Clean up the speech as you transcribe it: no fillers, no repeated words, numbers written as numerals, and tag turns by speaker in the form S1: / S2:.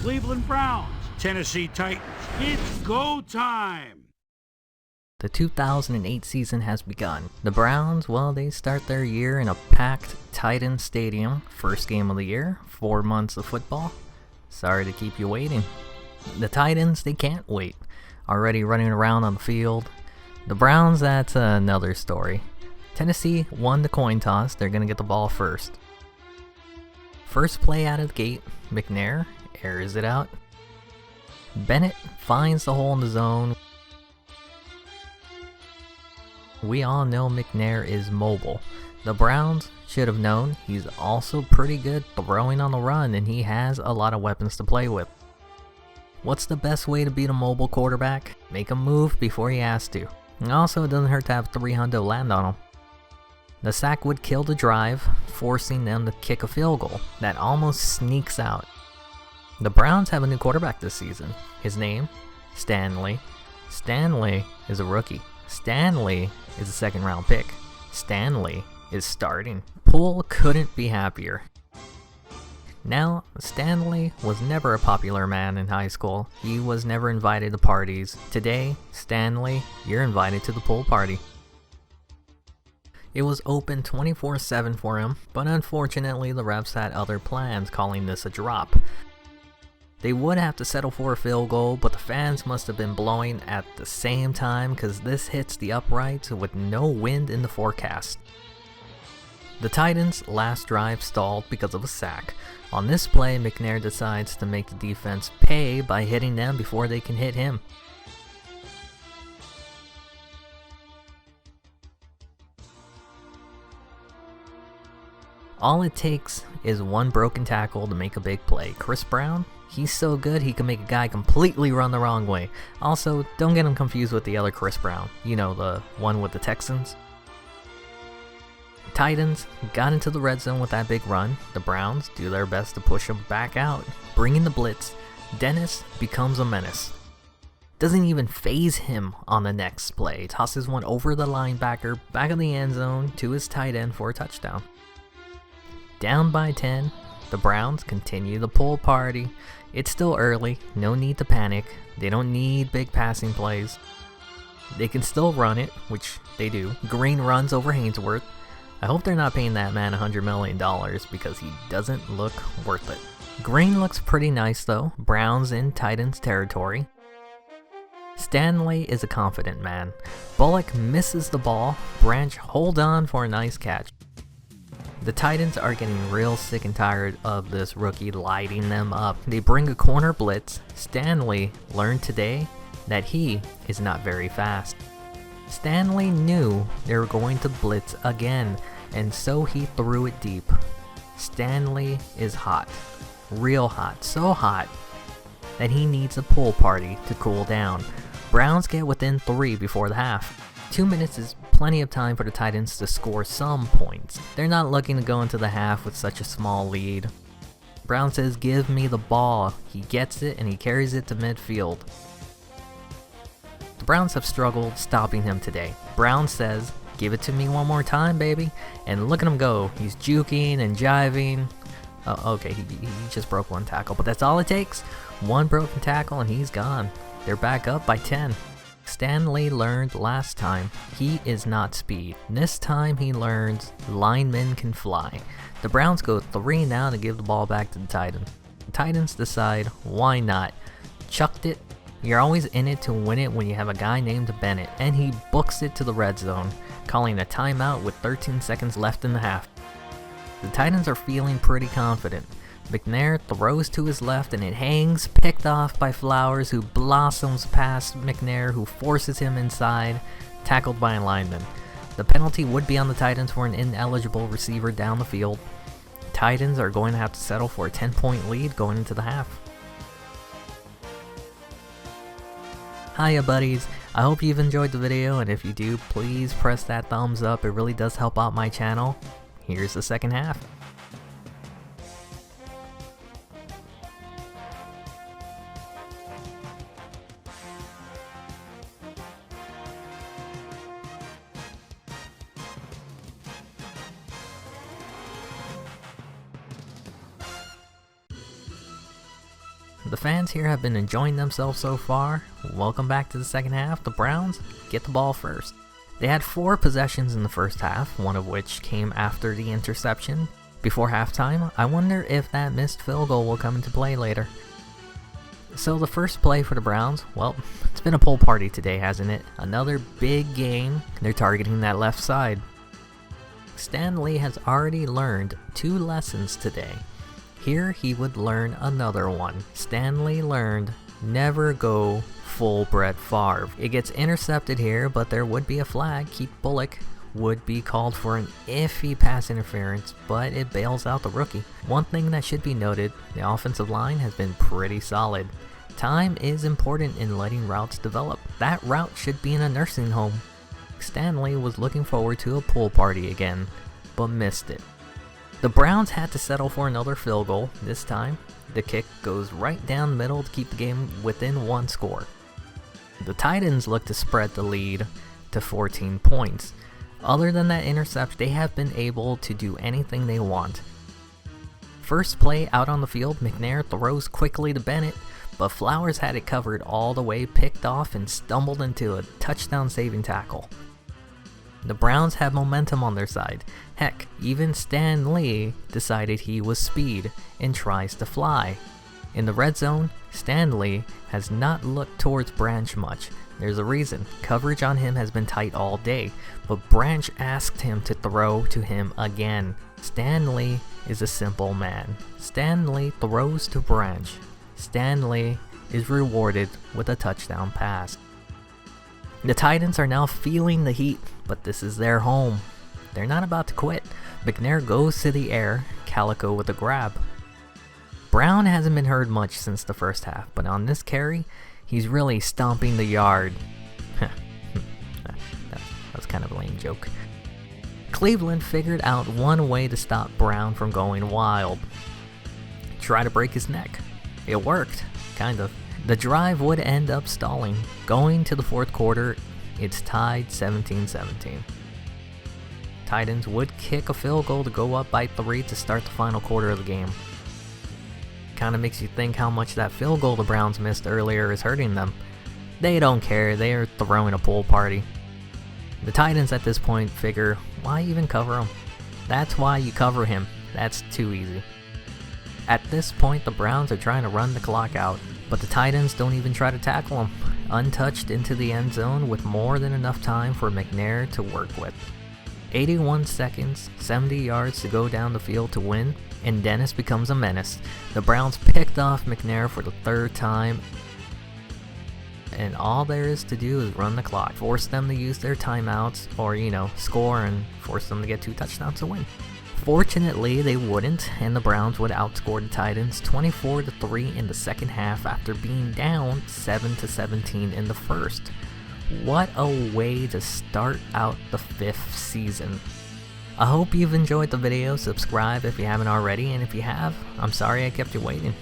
S1: Cleveland Browns, Tennessee Titans. It's go time!
S2: The 2008 season has begun. The Browns, well, they start their year in a packed Titans stadium. First game of the year, 4 months of football. Sorry to keep you waiting. The Titans, they can't wait. Already running around on the field. The Browns, that's another story. Tennessee won the coin toss. They're going to get the ball first. First play out of the gate, McNair airs it out. Bennett finds the hole in the zone. We all know McNair is mobile. The Browns should have known he's also pretty good throwing on the run, and he has a lot of weapons to play with. What's the best way to beat a mobile quarterback? Make him move before he has to. And also, it doesn't hurt to have 300 land on him. The sack would kill the drive, forcing them to kick a field goal that almost sneaks out. The Browns have a new quarterback this season. His name? Stanley. Stanley is a rookie. Stanley is a second-round pick. Stanley is starting. POOLE couldn't be happier. Now, Stanley was never a popular man in high school. He was never invited to parties. Today, Stanley, you're invited to the pool party. It was open 24/7 for him, but unfortunately the refs had other plans, calling this a drop. They would have to settle for a field goal, but the fans must have been blowing at the same time because this hits the uprights with no wind in the forecast. The Titans' last drive stalled because of a sack. On this play, McNair decides to make the defense pay by hitting them before they can hit him. All it takes is one broken tackle to make a big play. Chris Brown, he's so good he can make a guy completely run the wrong way. Also, don't get him confused with the other Chris Brown. You know, the one with the Texans. Titans got into the red zone with that big run. The Browns do their best to push him back out, bringing the blitz. Dennis becomes a menace. Doesn't even phase him on the next play. Tosses one over the linebacker, back of the end zone to his tight end for a touchdown. Down by 10, the Browns continue the pool party. It's still early, no need to panic. They don't need big passing plays. They can still run it, which they do. Green runs over Hainsworth. I hope they're not paying that man $100 million because he doesn't look worth it. Green looks pretty nice though. Browns in Titans territory. Stanley is a confident man. Bullock misses the ball. Branch hold on for a nice catch. The Titans are getting real sick and tired of this rookie lighting them up. They bring a corner blitz. Stanley learned today that he is not very fast. Stanley knew they were going to blitz again, and so he threw it deep. Stanley is hot. Real hot. So hot that he needs a pool party to cool down. Browns get within 3 before the half. 2 minutes is plenty of time for the Titans to score some points. They're not looking to go into the half with such a small lead. Brown says, "Give me the ball." He gets it and he carries it to midfield. The Browns have struggled stopping him today. Brown says, "Give it to me one more time, baby." And look at him go. He's juking and jiving. Oh, okay, he just broke one tackle, but that's all it takes. One broken tackle and he's gone. They're back up by 10. Stanley learned last time he is not speed. This time he learns linemen can fly. The Browns go 3 now to give the ball back to the Titans. The Titans decide, why not? Chucked it. You're always in it to win it when you have a guy named Bennett, and he books it to the red zone, calling a timeout with 13 seconds left in the half. The Titans are feeling pretty confident. McNair throws to his left and it hangs, picked off by Flowers, who blossoms past McNair, who forces him inside, tackled by a lineman. The penalty would be on the Titans for an ineligible receiver down the field. Titans are going to have to settle for a 10-point lead going into the half. Hiya buddies, I hope you've enjoyed the video, and if you do, please press that thumbs up. It really does help out my channel. Here's the second half. The fans here have been enjoying themselves so far. Welcome back to the second half. The Browns get the ball first. They had 4 possessions in the first half, one of which came after the interception. Before halftime, I wonder if that missed field goal will come into play later. So the first play for the Browns, well, it's been a pool party today, hasn't it? Another big game. They're targeting that left side. Stanley has already learned 2 lessons today. Here he would learn another one. Stanley learned never go full Brett Favre. It gets intercepted here, but there would be a flag. Keith Bullock would be called for an iffy pass interference, but it bails out the rookie. One thing that should be noted, the offensive line has been pretty solid. Time is important in letting routes develop. That route should be in a nursing home. Stanley was looking forward to a pool party again, but missed it. The Browns had to settle for another field goal. This time, the kick goes right down the middle to keep the game within 1 score. The Titans look to spread the lead to 14 points. Other than that intercept, they have been able to do anything they want. First play out on the field, McNair throws quickly to Bennett, but Flowers had it covered all the way, picked off, and stumbled into a touchdown-saving tackle. The Browns have momentum on their side. Heck, even Stan Lee decided he was speed and tries to fly. In the red zone, Stan Lee has not looked towards Branch much. There's a reason. Coverage on him has been tight all day, but Branch asked him to throw to him again. Stan Lee is a simple man. Stan Lee throws to Branch. Stan Lee is rewarded with a touchdown pass. The Titans are now feeling the heat, but this is their home. They're not about to quit. McNair goes to the air, Calico with a grab. Brown hasn't been heard much since the first half, but on this carry, he's really stomping the yard. That was kind of a lame joke. Cleveland figured out one way to stop Brown from going wild. Try to break his neck. It worked, kind of. The drive would end up stalling. Going to the 4th quarter, it's tied 17-17. Titans would kick a field goal to go up by 3 to start the final quarter of the game. Kinda makes you think how much that field goal the Browns missed earlier is hurting them. They don't care, they are throwing a pool party. The Titans at this point figure, why even cover him? That's why you cover him, that's too easy. At this point, the Browns are trying to run the clock out, but the Titans don't even try to tackle him. Untouched into the end zone with more than enough time for McNair to work with. 81 seconds, 70 yards to go down the field to win, and Dennis becomes a menace. The Browns picked off McNair for the 3rd time, and all there is to do is run the clock. Force them to use their timeouts, or score and force them to get 2 touchdowns to win. Fortunately, they wouldn't, and the Browns would outscore the Titans 24-3 in the second half after being down 7-17 in the first. What a way to start out the 5th season. I hope you've enjoyed the video. Subscribe if you haven't already, and if you have, I'm sorry I kept you waiting.